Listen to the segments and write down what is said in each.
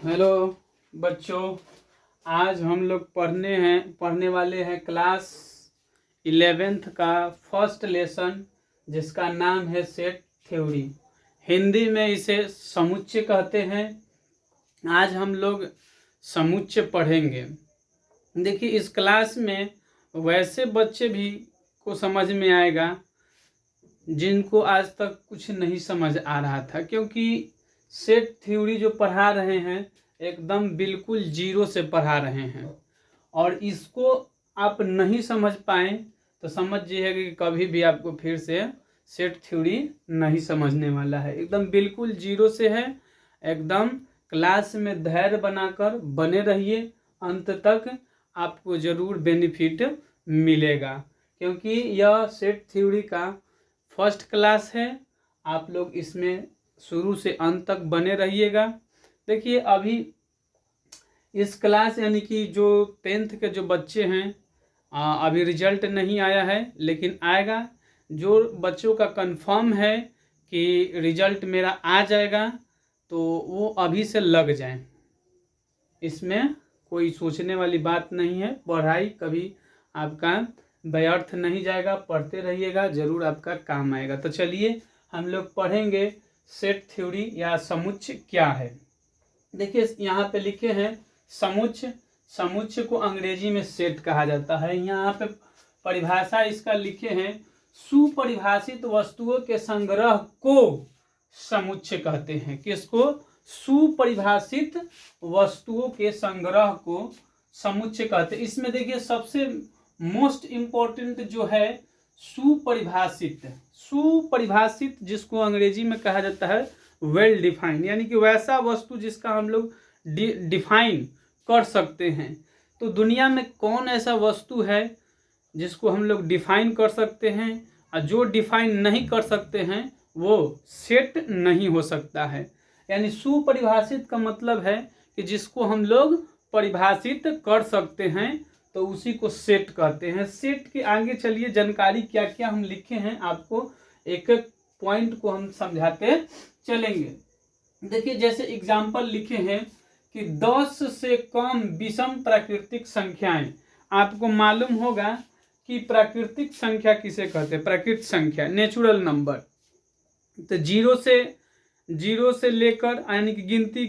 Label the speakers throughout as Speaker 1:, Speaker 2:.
Speaker 1: Hello बच्चों, आज हम लोग पढ़ने वाले हैं क्लास 11th का फर्स्ट लेसन, जिसका नाम है सेट थ्योरी। हिंदी में इसे समुच्चय कहते हैं। आज हम लोग समुच्चय पढ़ेंगे। देखिए, इस क्लास में वैसे बच्चे भी को समझ में आएगा जिनको आज तक कुछ नहीं समझ आ रहा था, क्योंकि सेट थ्योरी जो पढ़ा रहे हैं एकदम बिल्कुल जीरो से पढ़ा रहे हैं। और इसको आप नहीं समझ पाए तो समझिए कि कभी भी आपको फिर से सेट थ्योरी नहीं समझने वाला है। एकदम बिल्कुल जीरो से है। एकदम क्लास में धैर्य बनाकर बने रहिए, अंत तक आपको ज़रूर बेनिफिट मिलेगा, क्योंकि यह सेट थ्योरी का फर्स्ट क्लास है। आप लोग इसमें शुरू से अंत तक बने रहिएगा। देखिए, अभी इस क्लास यानी कि जो 10th के जो बच्चे हैं, अभी रिजल्ट नहीं आया है, लेकिन आएगा। जो बच्चों का कंफर्म है कि रिजल्ट मेरा आ जाएगा, तो वो अभी से लग जाएं। इसमें कोई सोचने वाली बात नहीं है। पढ़ाई कभी आपका व्यर्थ नहीं जाएगा। पढ़ते रहिएगा, जरूर आपका काम आएगा। तो चलिए हम लोग पढ़ेंगे सेट थ्योरी या समुच्चय क्या है। देखिए, यहाँ पे लिखे हैं समुच्चय। समुच्चय को अंग्रेजी में सेट कहा जाता है। यहाँ पे परिभाषा इसका लिखे हैं, सुपरिभाषित वस्तुओं के संग्रह को समुच्चय कहते हैं। किसको? सुपरिभाषित वस्तुओं के संग्रह को समुच्चय कहते हैं। इसमें देखिए, सबसे मोस्ट इम्पोर्टेंट जो है सुपरिभाषित। सुपरिभाषित जिसको अंग्रेजी में कहा जाता है वेल डिफाइन, यानी कि वैसा वस्तु जिसका हम लोग डिफाइन कर सकते हैं। तो दुनिया में कौन ऐसा वस्तु है जिसको हम लोग डिफाइन कर सकते हैं, और जो डिफाइन नहीं कर सकते हैं वो सेट नहीं हो सकता है। यानी सुपरिभाषित का मतलब है कि जिसको हम लोग परिभाषित कर सकते हैं, तो उसी को सेट कहते हैं। सेट के आगे चलिए जानकारी क्या क्या हम लिखे हैं, आपको एक एक पॉइंट को हम समझाते चलेंगे। देखिए, जैसे एग्जाम्पल लिखे हैं कि 10 से कम विषम प्राकृतिक संख्याएं। आपको मालूम होगा कि प्राकृतिक संख्या किसे कहते हैं? प्राकृतिक संख्या, नेचुरल नंबर। तो जीरो से लेकर यानी कि गिनती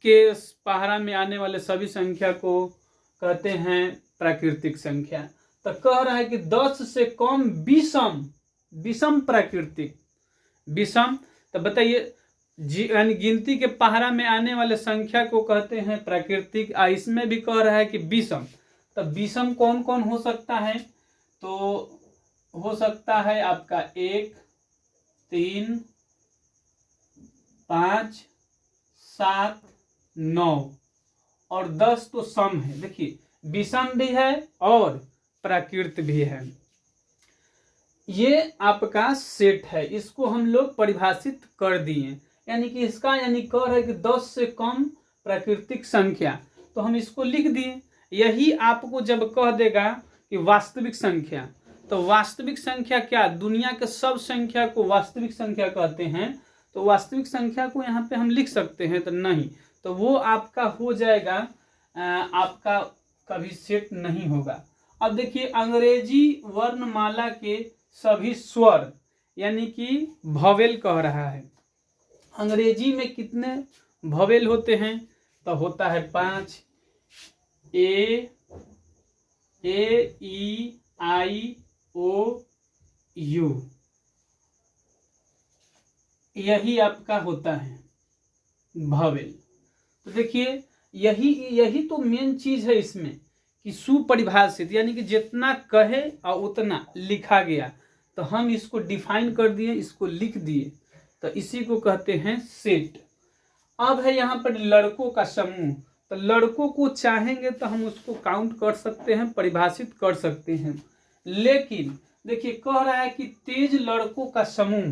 Speaker 1: के पहाड़ा में आने वाले सभी संख्या को कहते हैं प्राकृतिक संख्या। तो कह रहा है कि 10 से कम विषम प्राकृतिक। विषम, तो बताइए, यानी गिनती के पहाड़ा में आने वाले संख्या को कहते हैं प्राकृतिक। इसमें भी कह रहा है कि विषम। तो विषम कौन कौन हो सकता है? तो हो सकता है आपका 1, 3, 5, 7, 9 और 10 तो सम है। देखिए, विषम भी है और प्राकृत भी है। ये आपका सेट है। इसको हम लोग परिभाषित कर दिए, यानी कि इसका यानी कह रहे कि 10 से कम प्राकृतिक संख्या, तो हम इसको लिख दिए। यही आपको जब कह देगा कि वास्तविक संख्या, तो वास्तविक संख्या क्या? दुनिया के सब संख्या को वास्तविक संख्या कहते हैं। तो वास्तविक संख्या को यहाँ पे हम लिख सकते हैं, तो नहीं, तो वो आपका हो जाएगा, आपका कभी सेट नहीं होगा। अब देखिए, अंग्रेजी वर्णमाला के सभी स्वर यानी कि भवेल कह रहा है। अंग्रेजी में कितने भवेल होते हैं? तो होता है 5। ए, ई, आई, ओ, यू, यही आपका होता है भवेल। तो देखिए, यही तो मेन चीज है इसमें कि सुपरिभाषित, यानी कि जितना कहे और उतना लिखा गया, तो हम इसको डिफाइन कर दिए, इसको लिख दिए, तो इसी को कहते हैं सेट। अब है यहाँ पर लड़कों का समूह। तो लड़कों को चाहेंगे तो हम उसको काउंट कर सकते हैं, परिभाषित कर सकते हैं। लेकिन देखिए, कह रहा है कि तेज लड़कों का समूह।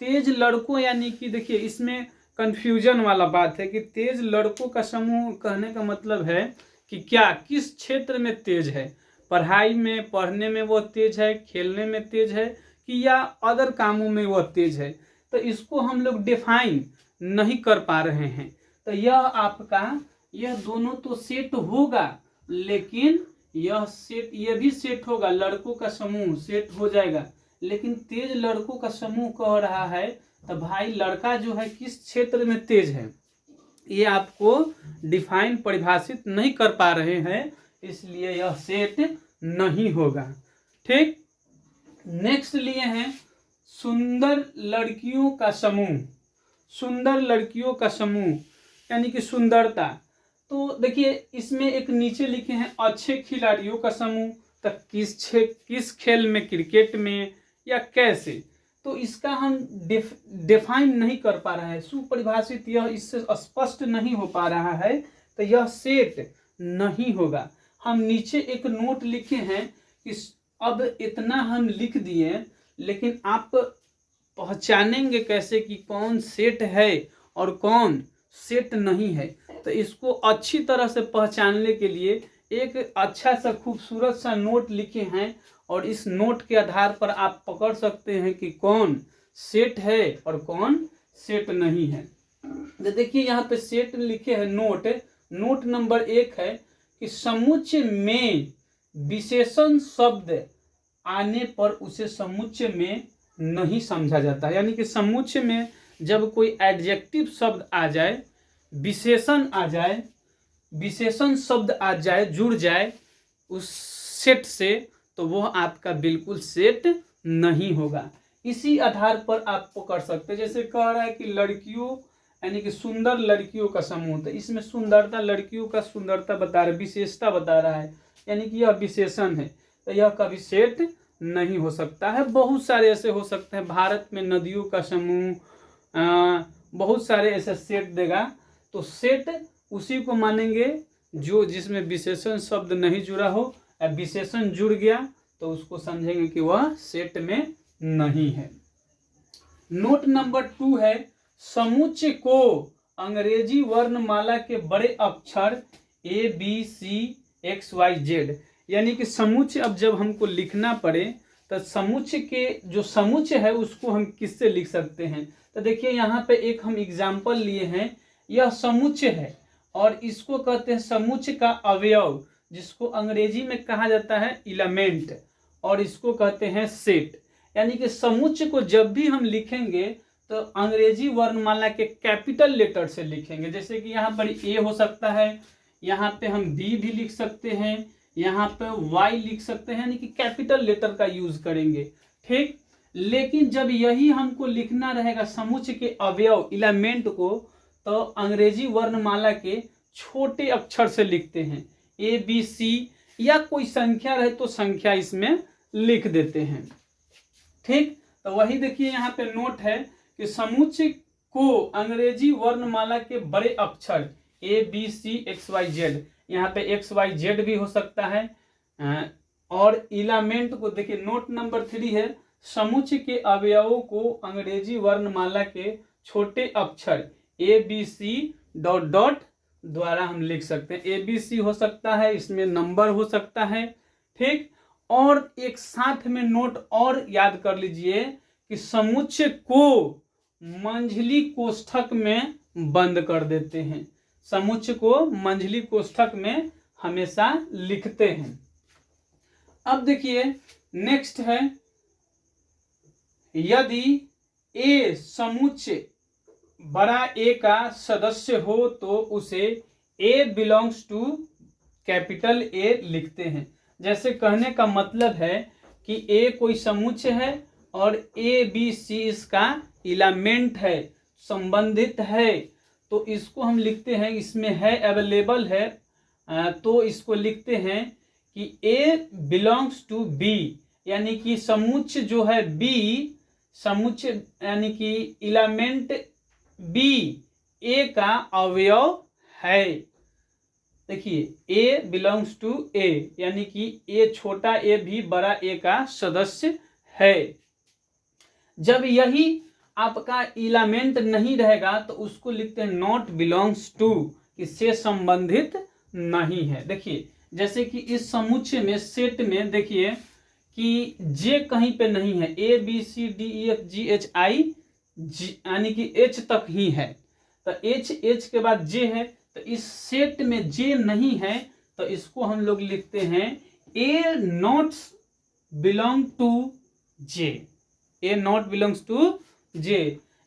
Speaker 1: तेज लड़कों यानी कि देखिए, इसमें कंफ्यूजन वाला बात है कि तेज लड़कों का समूह कहने का मतलब है कि क्या, किस क्षेत्र में तेज है? पढ़ाई में, पढ़ने में वो तेज है, खेलने में तेज है, कि या अदर कामों में वो तेज है? तो इसको हम लोग डिफाइन नहीं कर पा रहे हैं। तो यह आपका यह दोनों तो सेट होगा, लेकिन यह सेट ये भी सेट होगा, लड़कों का समूह सेट हो जाएगा, लेकिन तेज लड़कों का समूह कह रहा है तो भाई लड़का जो है किस क्षेत्र में तेज है ये आपको डिफाइन परिभाषित नहीं कर पा रहे हैं, इसलिए यह सेट नहीं होगा। ठीक, नेक्स्ट लिए हैं सुंदर लड़कियों का समूह। सुंदर लड़कियों का समूह यानी कि सुंदरता। तो देखिए इसमें एक नीचे लिखे हैं अच्छे खिलाड़ियों का समूह, तो किस खेल में, क्रिकेट में या कैसे, तो इसका हम डिफाइन नहीं कर पा रहा है, सुपरिभाषित यह इससे स्पष्ट नहीं हो पा रहा है, तो यह सेट नहीं होगा। हम नीचे एक नोट लिखे हैं कि अब इतना हम लिख दिए, लेकिन आप पहचानेंगे कैसे कि कौन सेट है और कौन सेट नहीं है। तो इसको अच्छी तरह से पहचानने के लिए एक अच्छा सा खूबसूरत सा नोट लिखे हैं, और इस नोट के आधार पर आप पकड़ सकते हैं कि कौन सेट है और कौन सेट नहीं है। तो देखिए यहाँ पे सेट लिखे हैं नोट नंबर 1 है कि समुच्चय में विशेषण शब्द आने पर उसे समुच्चय में नहीं समझा जाता। यानी कि समुच्चय में जब कोई एडजेक्टिव शब्द आ जाए, विशेषण आ जाए, विशेषण शब्द आ जाए, जुड़ जाए उस सेट से, तो वह आपका बिल्कुल सेट नहीं होगा। इसी आधार पर आप पकड़ सकते हैं, जैसे कह रहा है कि लड़कियों यानी कि सुंदर लड़कियों का समूह, तो इसमें सुंदरता, लड़कियों का सुंदरता बता रहा है, विशेषता बता रहा है, यानी कि यह विशेषण है, तो यह कभी सेट नहीं हो सकता है। बहुत सारे ऐसे हो सकते हैं, भारत में नदियों का समूह, बहुत सारे ऐसे सेट देगा, तो सेट उसी को मानेंगे जो जिसमें विशेषण शब्द नहीं जुड़ा हो, विशेषण जुड़ गया तो उसको समझेंगे कि वह सेट में नहीं है। नोट नंबर 2 है समुच्चय को अंग्रेजी वर्णमाला के बड़े अक्षर ABCXYZ, यानी कि समुच्चय अब जब हमको लिखना पड़े तो समुच्चय के जो समुच्चय है उसको हम किससे लिख सकते हैं। तो देखिए यहाँ पे एक हम एग्जाम्पल लिए हैं, यह समुच्चय है और इसको कहते हैं समुच्चय का अवयव, जिसको अंग्रेजी में कहा जाता है एलिमेंट, और इसको कहते हैं सेट। यानी कि समुच्चय को जब भी हम लिखेंगे तो अंग्रेजी वर्णमाला के कैपिटल लेटर से लिखेंगे, जैसे कि यहाँ पर ए हो सकता है, यहाँ पे हम बी भी लिख सकते हैं, यहाँ पे वाई लिख सकते हैं, यानी कि कैपिटल लेटर का यूज करेंगे। ठीक, लेकिन जब यही हमको लिखना रहेगा समुच्चय के अवयव एलिमेंट को, तो अंग्रेजी वर्णमाला के छोटे अक्षर से लिखते हैं, ABC, या कोई संख्या रहे तो संख्या इसमें लिख देते हैं। ठीक, तो वही देखिए यहाँ पे नोट है कि समुच्चय को अंग्रेजी वर्णमाला के बड़े अक्षर ABCXYZ, यहाँ पे XYZ भी हो सकता है, और एलिमेंट को देखिए नोट नंबर 3 है समुच्चय के अवयवों को अंग्रेजी वर्णमाला के छोटे अक्षर ABC ... द्वारा हम लिख सकते हैं। ABC हो सकता है, इसमें नंबर हो सकता है। ठीक, और एक साथ में नोट और याद कर लीजिए कि समुच्चय को मंझली कोष्ठक में बंद कर देते हैं, समुच्चय को मंझली कोष्ठक में हमेशा लिखते हैं। अब देखिए नेक्स्ट है, यदि A समुच्चय बड़ा A का सदस्य हो तो उसे A belongs to capital A लिखते हैं। जैसे कहने का मतलब है कि A कोई समुच्चय है और ABC इसका एलिमेंट है, संबंधित है, तो इसको हम लिखते हैं, इसमें है अवेलेबल है, तो इसको लिखते हैं कि A बिलोंग्स टू B, यानी कि समुच्चय जो है B, समुच्चय यानी कि एलिमेंट B A का अवयव है। देखिए A बिलोंग्स टू A, यानी कि A छोटा A भी बड़ा A का सदस्य है। जब यही आपका एलिमेंट नहीं रहेगा तो उसको लिखते हैं नॉट बिलोंग्स टू, इससे संबंधित नहीं है। देखिए जैसे कि इस समुच्चय में सेट में देखिए कि J कहीं पे नहीं है, ABCDEFGHI यानी कि H तक ही है, तो एच के बाद जे है, तो इस सेट में जे नहीं है तो इसको हम लोग लिखते हैं A not belong to J, A not belongs to J,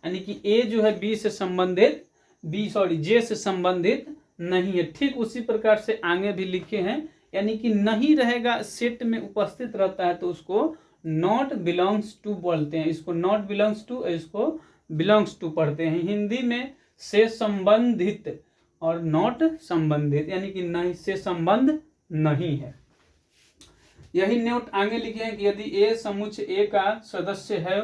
Speaker 1: यानी कि ए जो है बी से संबंधित जे से संबंधित नहीं है। ठीक उसी प्रकार से आगे भी लिखे हैं, यानी कि नहीं रहेगा, सेट में उपस्थित रहता है तो उसको नॉट बिलोंग्स टू बोलते हैं। इसको नॉट बिलोंग्स टू, इसको बिलोंग्स टू पढ़ते हैं। हिंदी में से संबंधित और नॉट संबंधित, यानी कि नहीं से संबंध नहीं है। यही नोट आगे लिखे हैं कि यदि ए समुच्चय ए का सदस्य है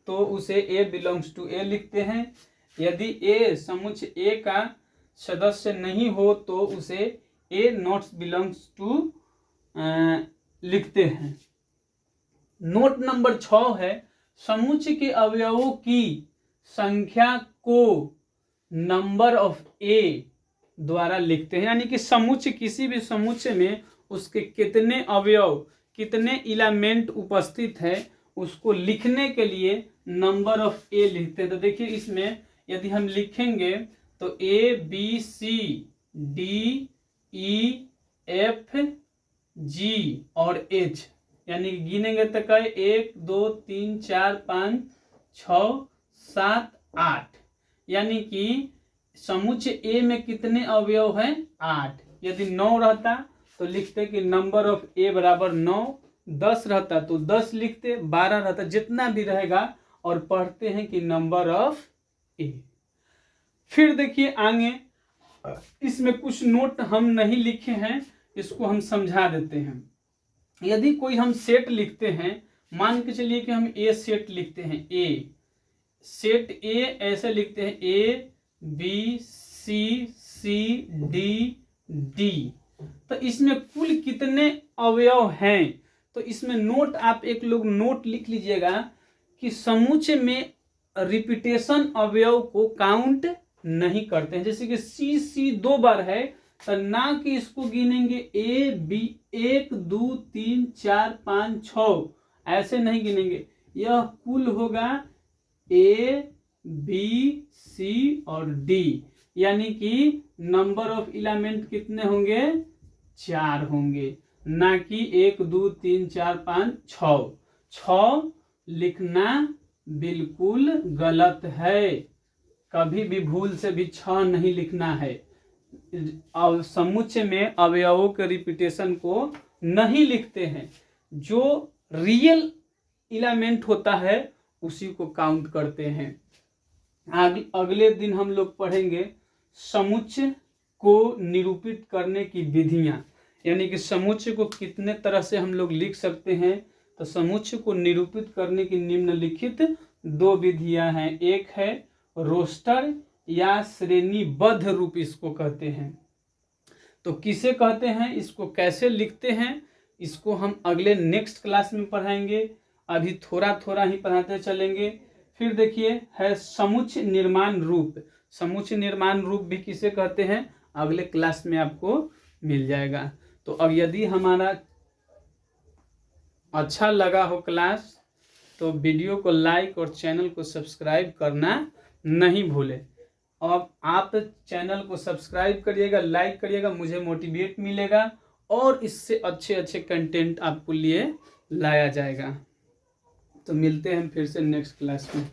Speaker 1: तो उसे ए बिलोंग्स टू ए लिखते हैं। यदि ए समुच्चय ए का सदस्य नहीं हो तो उसे ए नॉट बिलोंग्स टू लिखते हैं। नोट नंबर 6 है, समुच्चय के अवयवों की संख्या को नंबर ऑफ ए द्वारा लिखते हैं, यानी कि समुच्चय, किसी भी समुच्चय में उसके कितने अवयव, कितने एलिमेंट उपस्थित है उसको लिखने के लिए नंबर ऑफ ए लिखते हैं। तो देखिए इसमें यदि हम लिखेंगे तो A B C D E F G और एच, यानी गिनेंगे तो कहे 1 2 3 4 5 6 7 8, यानी कि समुच्चय ए में कितने अवयव हैं 8। यदि 9 रहता तो लिखते कि नंबर ऑफ ए बराबर 9, 10 रहता तो 10 लिखते, 12 रहता, जितना भी रहेगा, और पढ़ते हैं कि नंबर ऑफ ए। फिर देखिए आगे, इसमें कुछ नोट हम नहीं लिखे हैं, इसको हम समझा देते हैं। यदि कोई हम सेट लिखते हैं, मान के चलिए कि हम ए सेट लिखते हैं, ए सेट ए ऐसे लिखते हैं A B C D D, तो इसमें कुल कितने अवयव हैं, तो इसमें नोट आप एक लोग नोट लिख लीजिएगा कि समुच्चय में रिपीटेशन अवयव को काउंट नहीं करते हैं। जैसे कि सी 2 बार है तो ना कि इसको गिनेंगे ए बी 1 2 3 4 5 6, ऐसे नहीं गिनेंगे, यह कुल होगा ए बी सी और डी, यानी कि नंबर ऑफ एलिमेंट कितने होंगे 4 होंगे, ना कि 1 2 3 4 5 6 लिखना बिल्कुल गलत है, कभी भी भूल से भी 6 नहीं लिखना है। समुच्चय में अवयवों के रिपीटेशन को नहीं लिखते हैं, जो रियल एलिमेंट होता है उसी को काउंट करते हैं। अगले दिन हम लोग पढ़ेंगे समुच्चय को निरूपित करने की विधियां, यानी कि समुच्चय को कितने तरह से हम लोग लिख सकते हैं। तो समुच्चय को निरूपित करने की निम्नलिखित 2 विधियां हैं। एक है रोस्टर या श्रेणीबद्ध रूप, इसको कहते हैं। तो किसे कहते हैं, इसको कैसे लिखते हैं, इसको हम अगले नेक्स्ट क्लास में पढ़ाएंगे, अभी थोड़ा थोड़ा ही पढ़ाते चलेंगे। फिर देखिए है समुच्चय निर्माण रूप, समुच्चय निर्माण रूप भी किसे कहते हैं अगले क्लास में आपको मिल जाएगा। तो अब यदि हमारा अच्छा लगा हो क्लास तो वीडियो को लाइक और चैनल को सब्सक्राइब करना नहीं भूलें। और आप चैनल को सब्सक्राइब करिएगा, लाइक करिएगा, मुझे मोटिवेट मिलेगा और इससे अच्छे अच्छे कंटेंट आपको लिए लाया जाएगा। तो मिलते हैं फिर से नेक्स्ट क्लास में।